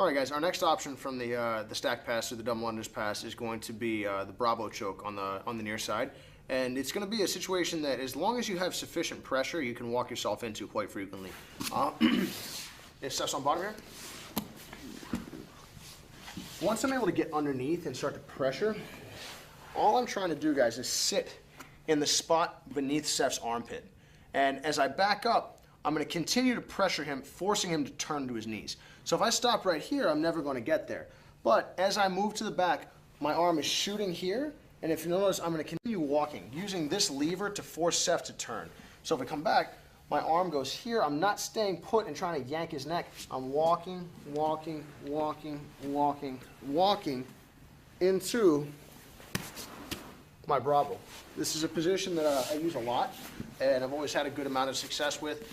All right, guys. Our next option from the stack pass or the double unders pass is going to be the Bravo choke on the near side, and it's going to be a situation that, as long as you have sufficient pressure, you can walk yourself into quite frequently. It steps on bottom here. Once I'm able to get underneath and start to pressure, all I'm trying to do, guys, is sit in the spot beneath Steph's armpit. And as I back up, I'm going to continue to pressure him, forcing him to turn to his knees. So if I stop right here, I'm never going to get there. But as I move to the back, my arm is shooting here, and if you notice, I'm going to continue walking, using this lever to force Steph to turn. So if I come back, my arm goes here. I'm not staying put and trying to yank his neck. I'm walking, walking, walking, walking, walking into my Bravo. This is a position that I use a lot, and I've always had a good amount of success with.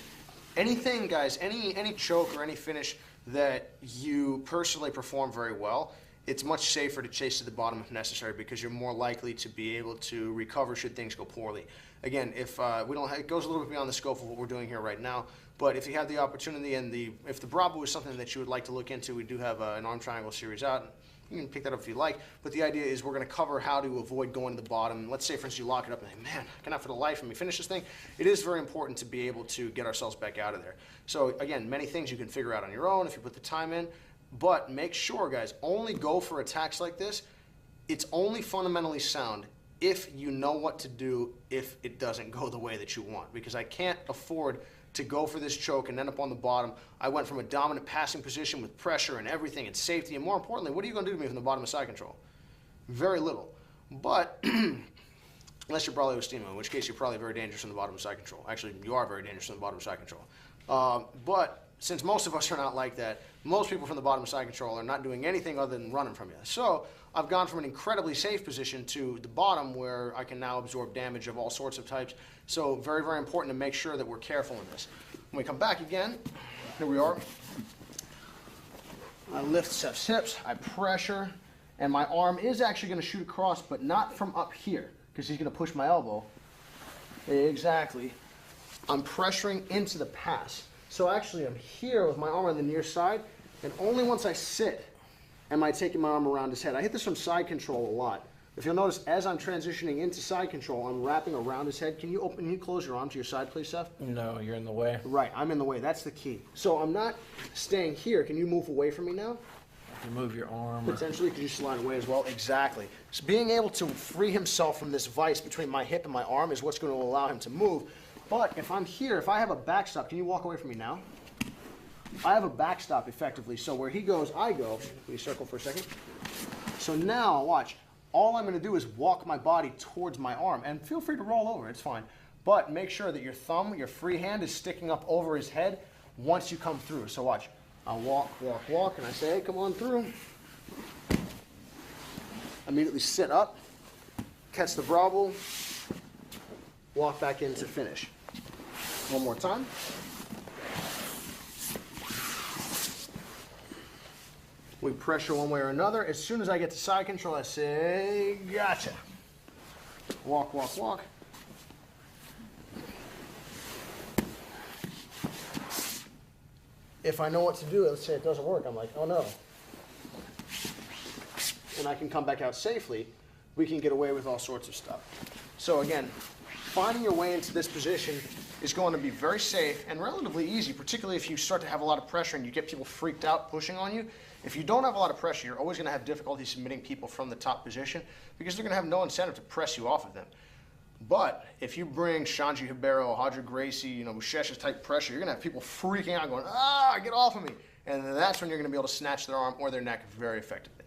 Anything, guys, any choke or any finish that you personally perform very well, it's much safer to chase to the bottom if necessary, because you're more likely to be able to recover should things go poorly. Again, if we don't have, it goes a little bit beyond the scope of what we're doing here right now, but if you have the opportunity and if the Bravo is something that you would like to look into, we do have an arm triangle series out. You can pick that up if you like, but the idea is we're going to cover how to avoid going to the bottom. Let's say, for instance, you lock it up and think, man, I cannot for the life of me finish this thing. It is very important to be able to get ourselves back out of there. So again, many things you can figure out on your own if you put the time in, but make sure, guys, only go for attacks like this. It's only fundamentally sound if you know what to do if it doesn't go the way that you want, because I can't afford to go for this choke and end up on the bottom. I went from a dominant passing position with pressure and everything and safety, and more importantly, what are you going to do to me from the bottom of side control? Very little. But unless you're Braulio Estimo, in which case you're probably very dangerous from the bottom of side control. Actually, you are very dangerous from the bottom of side control. But since most of us are not like that, most people from the bottom of side control are not doing anything other than running from you. So I've gone from an incredibly safe position to the bottom, where I can now absorb damage of all sorts of types. So very, very important to make sure that we're careful in this. When we come back again, here we are. I lift Steph's hips, I pressure, and my arm is actually going to shoot across, but not from up here, because he's going to push my elbow. Exactly. I'm pressuring into the pass. So actually I'm here with my arm on the near side, and only once I sit am I taking my arm around his head. I hit this from side control a lot. If you'll notice, as I'm transitioning into side control, I'm wrapping around his head. Can you close your arm to your side, please, Seth? No, you're in the way. Right, I'm in the way. That's the key. So I'm not staying here. Can you move away from me now? You move your arm. Potentially, could you slide away as well? Exactly. So being able to free himself from this vice between my hip and my arm is what's going to allow him to move. But if I'm here, if I have a backstop, can you walk away from me now? I have a backstop effectively, so where he goes, I go. Can you circle for a second? So now, watch. All I'm going to do is walk my body towards my arm, and feel free to roll over, it's fine. But make sure that your thumb, your free hand, is sticking up over his head once you come through. So watch. I'll walk, walk, walk, and I say, hey, come on through. Immediately sit up, catch the Bravo, walk back in to finish. One more time. We pressure one way or another. As soon as I get to side control, I say, gotcha. Walk, walk, walk. If I know what to do, let's say it doesn't work, I'm like, oh no. And I can come back out safely. We can get away with all sorts of stuff. So again, finding your way into this position is going to be very safe and relatively easy, particularly if you start to have a lot of pressure and you get people freaked out pushing on you. If you don't have a lot of pressure, you're always going to have difficulty submitting people from the top position, because they're going to have no incentive to press you off of them. But if you bring Shanji Hibero, Hadra Gracie, Mushesh's type pressure, you're going to have people freaking out going, ah, get off of me. And that's when you're going to be able to snatch their arm or their neck very effectively.